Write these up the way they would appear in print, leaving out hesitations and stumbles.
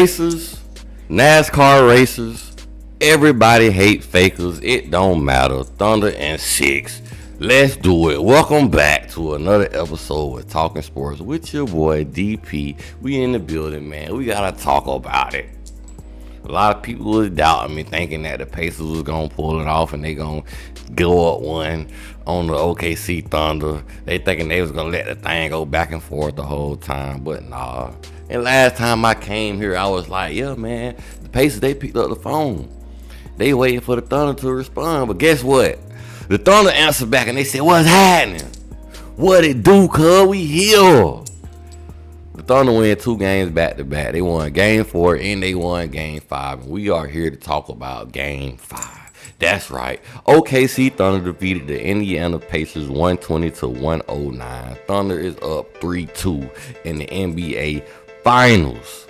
racers, NASCAR racers, everybody hate fakers. It don't matter. Thunder and 6. Let's do it. Welcome back to another episode with Talking Sports with your boy DP. We in the building, man. We gotta talk about it. A lot of people was doubting me, thinking that the Pacers was gonna pull it off and they gonna go up one on the OKC Thunder. They thinking they was gonna let the thing go back and forth the whole time, but nah. And last time I came here, I was like, yeah, man, the Pacers, they picked up the phone. They waiting for the Thunder to respond, but guess what? The Thunder answered back and they said, what's happening? What it do, cuz? We here. The Thunder win 2 games back to back. They won Game 4 and they won Game 5. And we are here to talk about Game 5. That's right. OKC Thunder defeated the Indiana Pacers 120-109. Thunder is up 3-2 in the NBA Finals.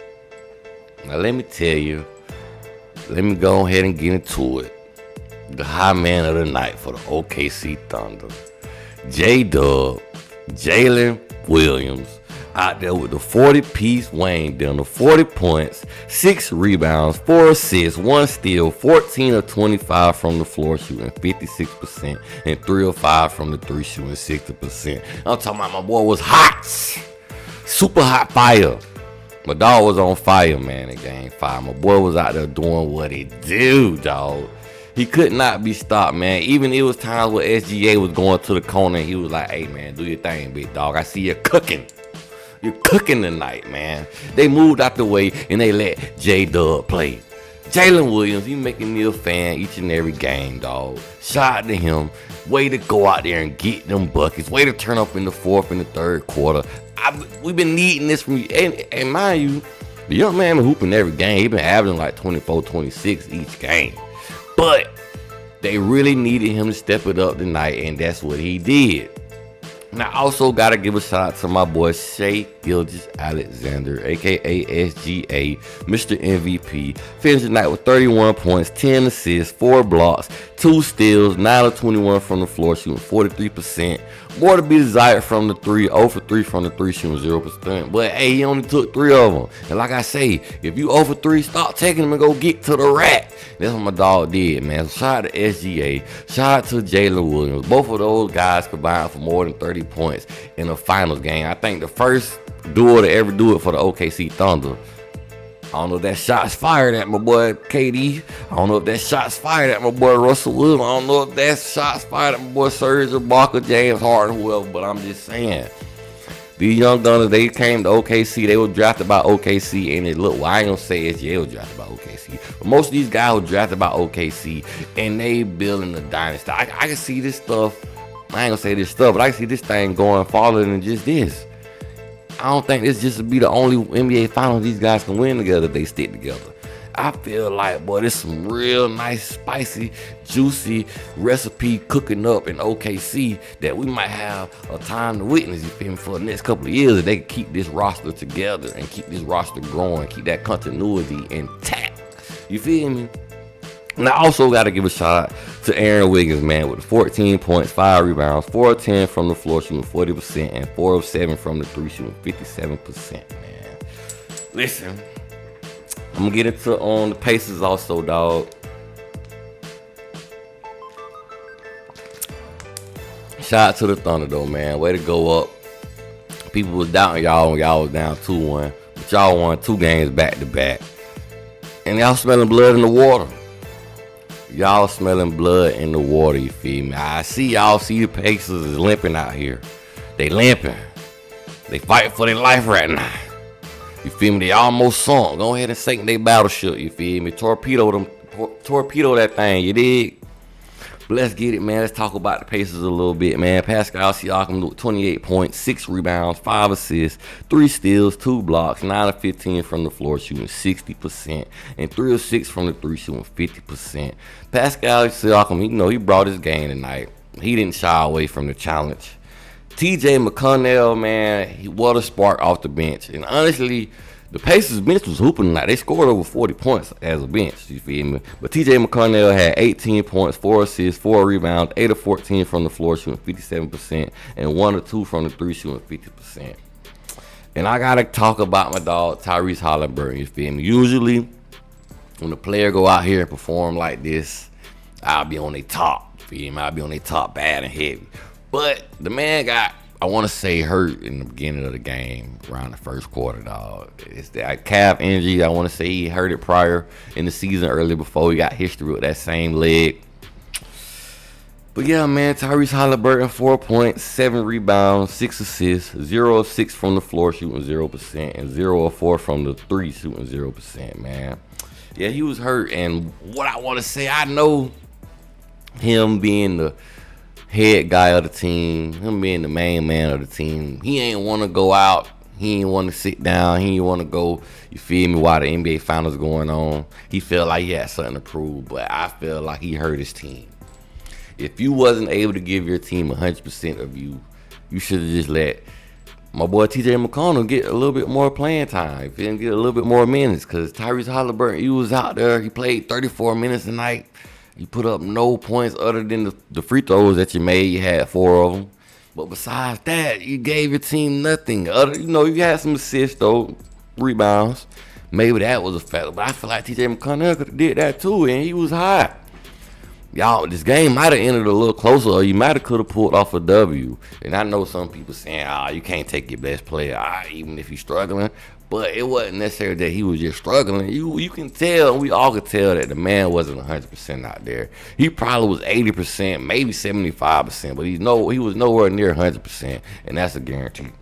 Now let me tell you, let me go ahead and get into it. The high man of the night for the OKC Thunder, J-Dub, Jalen Williams, out there with the 40-piece Wayne dinner, 40 points, 6 rebounds, 4 assists, 1 steal, 14 of 25 from the floor shooting 56%, and 3 of 5 from the 3 shooting 60%. I'm talking about my boy was hot, super hot fire. My dog was on fire, man, in Game 5. My boy was out there doing what he do, dog. He could not be stopped, man. Even it was times where SGA was going to the corner and he was like, hey, man, do your thing, big dog. I see you cooking. You're cooking tonight, man. They moved out the way and they let J-Dub play. Jalen Williams, he making me a fan each and every game, dog. Shout out to him. Way to go out there and get them buckets. Way to turn up in the fourth and the third quarter. We've been needing this from you. And mind you, the young man been hooping every game. He been averaging like 24, 26 each game. But they really needed him to step it up tonight, and that's what he did. And I also got to give a shout out to my boy Shai Gilgeous-Alexander, a.k.a. SGA, Mr. MVP. Finished the night with 31 points, 10 assists, 4 blocks, 2 steals, 9 of 21 from the floor, shooting 43%. More to be desired from the 3, 0 for 3 from the 3, shooting 0%. But, hey, he only took 3 of them. And like I say, if you 0 for 3, stop taking them and go get to the rack. That's what my dog did, man. So shout out to SGA. Shout out to Jalen Williams. Both of those guys combined for more than 30 points in the finals game. I think the first duo to ever do it for the OKC Thunder. I don't know if that shot's fired at my boy KD. I don't know if that shot's fired at my boy Russell Wilson. I don't know if that shot's fired at my boy Serge Ibaka, James Harden, whoever. But I'm just saying, these young gunners, they came to OKC. They were drafted by OKC, and it looked. Well, I ain't gonna say SGA was drafted by OKC, but most of these guys were drafted by OKC, and they building a dynasty. I can see this stuff. I ain't gonna say this stuff, but I can see this thing going farther than just this. I don't think this just would be the only NBA Finals these guys can win together if they stick together. I feel like, boy, there's some real nice, spicy, juicy recipe cooking up in OKC that we might have a time to witness, you feel me, for the next couple of years if they can keep this roster together and keep this roster growing, keep that continuity intact. You feel me? And I also got to give a shout out to Aaron Wiggins, man, with 14 points, 5 rebounds, 4 of 10 from the floor, shooting 40%, and 4 of 7 from the 3, shooting 57%, man. Listen, I'm going to get into on the Pacers also, dog. Shout out to the Thunder, though, man. Way to go up. People was doubting y'all when y'all was down 2-1, but y'all won 2 games back to back. And y'all smelling blood in the water. Y'all smelling blood in the water, you feel me? I see y'all see the Pacers is limping out here. They limping. They fighting for their life right now. You feel me? They almost sunk. Go ahead and sink their battleship, you feel me? Torpedo that thing, you dig? But let's get it, man. Let's talk about the Pacers a little bit, man. Pascal Siakam with 28 points, 6 rebounds, 5 assists, 3 steals, 2 blocks, 9 of 15 from the floor, shooting 60%, and 3 of 6 from the 3, shooting 50%. Pascal Siakam, he brought his game tonight. He didn't shy away from the challenge. TJ McConnell, man, what a spark off the bench. And honestly, the Pacers bench was hooping tonight. They scored over 40 points as a bench, you feel me? But TJ McConnell had 18 points, 4 assists, 4 rebounds, 8 of 14 from the floor, shooting 57%, and 1 or 2 from the 3, shooting 50%. And I gotta talk about my dog Tyrese Halliburton. You feel me? Usually, when a player go out here and perform like this, I'll be on their top. Feel me? I'll be on their top bad and heavy. But the man got, I want to say, hurt in the beginning of the game, around the first quarter, dog. It's that calf injury. I want to say he hurt it prior in the season, early before he got history with that same leg. But yeah, man, Tyrese Halliburton, 4 points, 7 rebounds, 6 assists, 0 of 6 from the floor, shooting 0%, and 0 of 4 from the 3, shooting 0%, man. Yeah, he was hurt, and what I want to say, I know him being the head guy of the team, him being the main man of the team, he ain't want to go out, he ain't want to sit down, he ain't want to go, you feel me, while the NBA Finals going on. He felt like he had something to prove, but I feel like he hurt his team. If you wasn't able to give your team 100% of you, you should have just let my boy TJ McConnell get a little bit more playing time. If he didn't get a little bit more minutes, because Tyrese Halliburton, he was out there. He played 34 minutes a night. You put up no points other than the free throws that you made. You had 4 of them. But besides that, you gave your team nothing. You had some assists, though, rebounds. Maybe that was a factor. But I feel like TJ McConnell could have did that, too, and he was hot. Y'all, this game might have ended a little closer, or you might have could have pulled off a W. And I know some people saying, you can't take your best player, even if he's struggling. But it wasn't necessarily that he was just struggling. You can tell, we all could tell that the man wasn't 100% out there. He probably was 80%, maybe 75%, but he was nowhere near 100%, and that's a guarantee.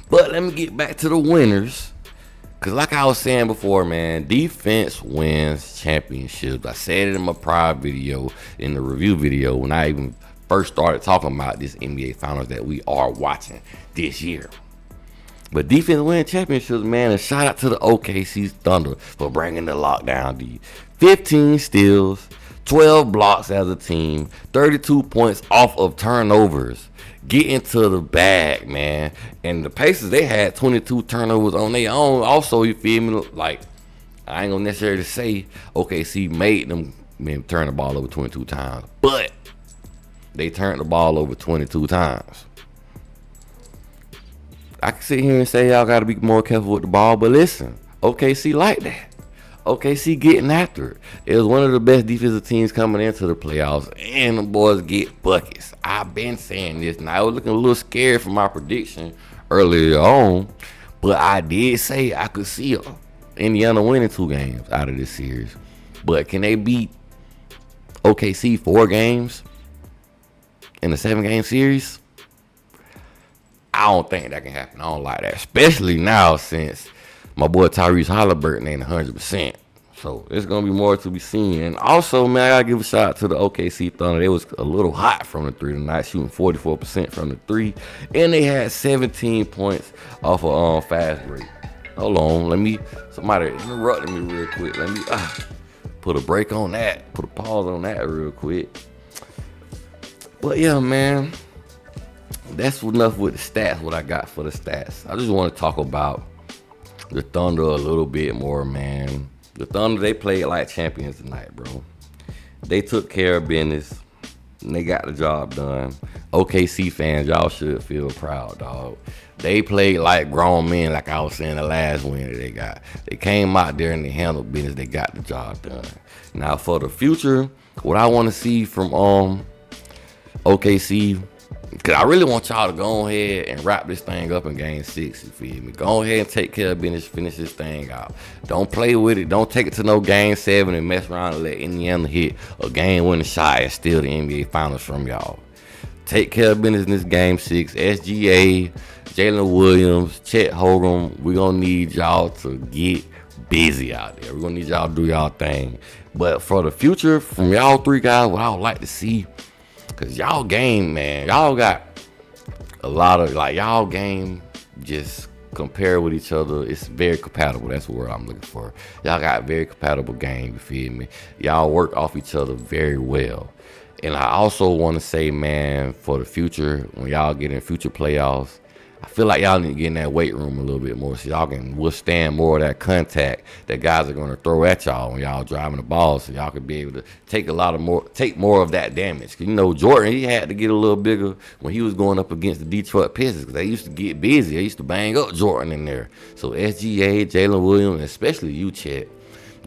But let me get back to the winners. Because like I was saying before, man, defense wins championships. I said it in my prior video, in the review video, when I even first started talking about this NBA Finals that we are watching this year. But defense wins championships, man, and shout out to the OKC Thunder for bringing the lockdown to you. 15 steals, 12 blocks as a team, 32 points off of turnovers. Get into the bag, man. And the Pacers, they had 22 turnovers on their own. Also, you feel me? Like, I ain't gonna necessarily say OKC made them turn the ball over 22 times, but they turned the ball over 22 times. I can sit here and say y'all gotta be more careful with the ball, but listen, OKC like that. OKC getting after it. It was one of the best defensive teams coming into the playoffs, and the boys get buckets. I've been saying this, and I was looking a little scared for my prediction earlier on, but I did say I could see Indiana winning 2 games out of this series. But can they beat OKC 4 games in a 7-game series? I don't think that can happen. I don't like that, especially now since my boy Tyrese Halliburton ain't 100%. So it's going to be more to be seen. And also, man, I got to give a shout out to the OKC Thunder. They was a little hot from the 3 tonight, shooting 44% from the 3. And they had 17 points off of fast break. Hold on. Somebody interrupted me real quick. Let me put a break on that. Put a pause on that real quick. But yeah, man, that's enough with the stats, what I got for the stats. I just want to talk about the Thunder a little bit more, man. The Thunder, they played like champions tonight, bro. They took care of business, and they got the job done. OKC fans, y'all should feel proud, dog. They played like grown men, like I was saying the last win that they got. They came out there and they handled business. They got the job done. Now, for the future, what I want to see from OKC, because I really want y'all to go ahead and wrap this thing up in Game 6, you feel me? Go ahead and take care of business, finish this thing out. Don't play with it. Don't take it to no Game 7 and mess around and let Indiana hit a game-winning shot and steal the NBA Finals from y'all. Take care of business in this Game 6. SGA, Jalen Williams, Chet Holmgren, we're going to need y'all to get busy out there. We're going to need y'all to do y'all thing. But for the future, from y'all 3 guys, what I would like to see, because y'all game, man, y'all got a lot of, y'all game just compare with each other. It's very compatible. That's the word I'm looking for. Y'all got very compatible game, you feel me? Y'all work off each other very well. And I also want to say, man, for the future, when y'all get in future playoffs, I feel like y'all need to get in that weight room a little bit more so y'all can withstand more of that contact that guys are going to throw at y'all when y'all driving the ball, so y'all can be able to take more of that damage. You know, Jordan, he had to get a little bigger when he was going up against the Detroit Pistons because they used to get busy. They used to bang up Jordan in there. So SGA, Jalen Williams, and especially you, Chet,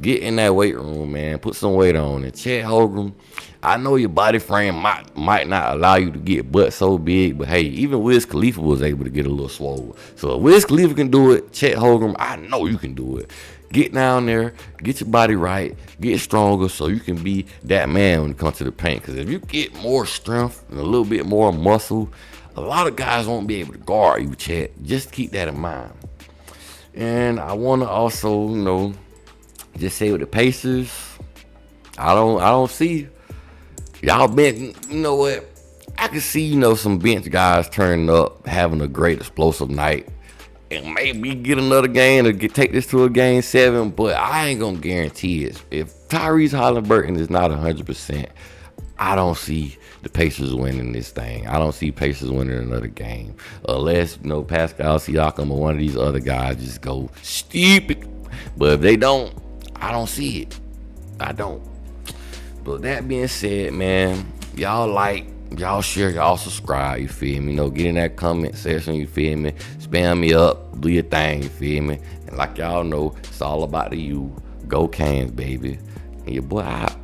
get in that weight room, man. Put some weight on. And Chet Holmgren, I know your body frame might not allow you to get butt so big, but hey, even Wiz Khalifa was able to get a little swole. So if Wiz Khalifa can do it, Chet Holmgren, I know you can do it. Get down there, get your body right, get stronger so you can be that man when it comes to the paint. Because if you get more strength and a little bit more muscle, a lot of guys won't be able to guard you, Chet. Just keep that in mind. And I want to also, just say with the Pacers, I don't see y'all been. You know what? I can see some bench guys turning up, having a great explosive night, and maybe get another game or take this to a game 7. But I ain't gonna guarantee it. If Tyrese Halliburton is not 100%, I don't see the Pacers winning this thing. I don't see Pacers winning another game unless Pascal Siakam or one of these other guys just go stupid. But if they don't, I don't see it. I don't. But that being said, man, y'all share, y'all subscribe, you feel me? Get in that comment section, you feel me? Spam me up, do your thing, you feel me? And like y'all know, it's all about the you. Go Canes, baby. And your boy out.